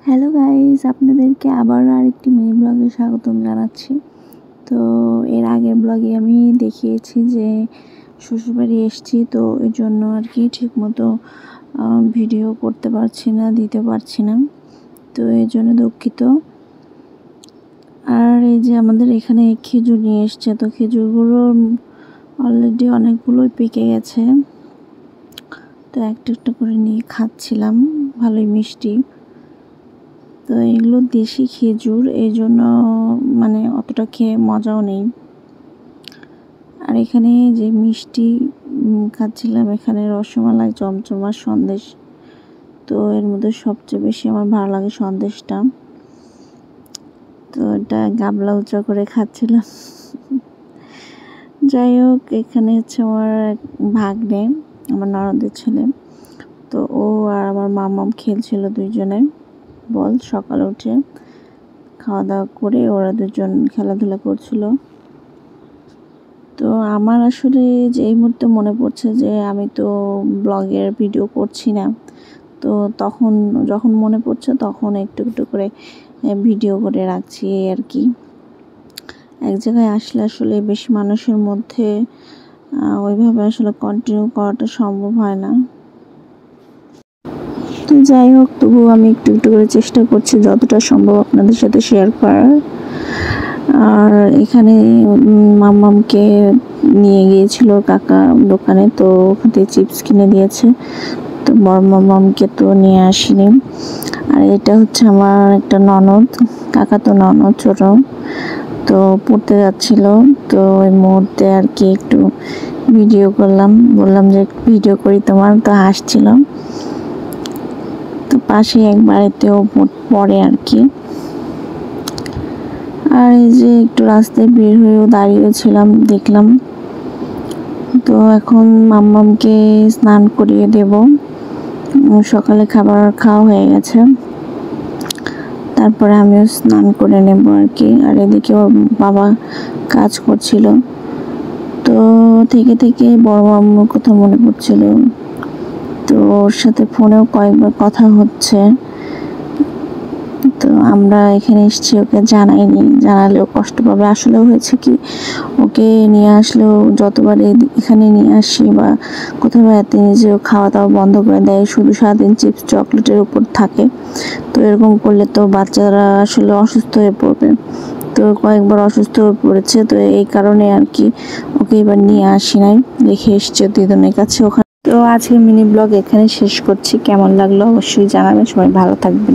Hello guys, আপনাদেরকে আবার আরেকটি মিনি ব্লগে স্বাগতম জানাচ্ছি। তো এর আগের ব্লগে আমি দেখিয়েছি যে শ্বশুরবাড়ি এসেছি, তো এই জন্য আর কি ঠিকমতো ভিডিও করতে পারছি না, দিতে পারছি না, তো এই জন্য দুঃখিত। আর এই যে আমাদের এখানে খেজুর নিয়ে এসছে, তো খেজুরগুলো অলরেডি অনেকগুলোই পেকে গেছে, তো একটা একটা করে নিয়ে খাচ্ছিলাম, ভালোই মিষ্টি। তো এগুলো দেশি খেজুর, এই জন্য মানে অতটা খেয়ে মজাও নেই। আর এখানে যে মিষ্টি খাচ্ছিলাম, এখানে রসমালাই, চমচম আর সন্দেশ। তো এর মধ্যে সবচেয়ে বেশি আমার ভালো লাগে সন্দেশটা। তো এটা গাবলা উঁচা করে খাচ্ছিলাম। যাই হোক, এখানে হচ্ছে আমার ভাগ্নে, আমার ননদের ছেলে। তো ও আর আমার মামাম খেলছিল দুইজনে বল। সকালে উঠে খাওয়া দাওয়া করে ওরা দুজন খেলাধুলা করছিল। তো আমার আসলে যে এই মুহূর্তে মনে পড়ছে যে আমি তো ব্লগের ভিডিও করছি না, তো তখন যখন মনে পড়ছে তখন একটু একটু করে ভিডিও করে রাখছি আর কি। এক জায়গায় আসলে আসলে বেশি মানুষের মধ্যে ওইভাবে আসলে কন্টিনিউ করাটা সম্ভব হয় না। তো যাই হোক, তবুও আমি একটু একটু করে চেষ্টা করছি যতটা সম্ভব আপনাদের সাথে শেয়ার করার। আর এখানে মাম্মামকে নিয়ে গিয়েছিল কাকা দোকানে, তো ওখান থেকে চিপস কিনে দিয়েছে, তো বড় মাম্মামকে তো নিয়ে আসিনি। আর এটা হচ্ছে আমার একটা ননদ, কাকা তো ননদ ছোট, তো পড়তে যাচ্ছিল, তো ওই মুহূর্তে আর কি একটু ভিডিও করলাম, বললাম যে ভিডিও করি তোমার, তো হাসছিল। তো পাশে এক বাড়িতেও পড়ে আর কি। আর এই যে একটু রাস্তায় বের হয়েও দাঁড়িয়েছিলাম, দেখলাম। তো এখন মাম্মামকে স্নান করিয়ে দেব, সকালে খাবার খাওয়া হয়ে গেছে, তারপরে আমিও স্নান করে নেব আর কি। আর এদিকে ওর বাবা কাজ করছিল, তো থেকে থেকে বড় মাম্মার কথা মনে পড়ছিল, তো ওর সাথে ফোনেও কয়েকবার কথা হচ্ছে। তো আমরা এখানে এসেছি, ওকে জানাইনি, জানালেও কষ্ট পাবে। আসলে হয়েছে কি, ওকে নিয়ে আসলেও যতবার এখানে নিয়ে আসি বা কোথাও বেড়াতে নিয়ে যেও, খাওয়া দাওয়া বন্ধ করে দেয়, শুধু সারাদিন চিপস চকলেটের উপর থাকে। তো এরকম করলে তো বাচ্চারা আসলে অসুস্থ হয়ে পড়বে, তো কয়েকবার অসুস্থ হয়ে পড়েছে। তো এই কারণে আর কি ওকে এবার নিয়ে আসি নাই, রেখে এসছি দিদুনের কাছে ওখানে। তো আজকের মিনি ব্লগ এখানে শেষ করছি। কেমন লাগলো অবশ্যই জানাবেন, সবাই ভালো থাকবেন।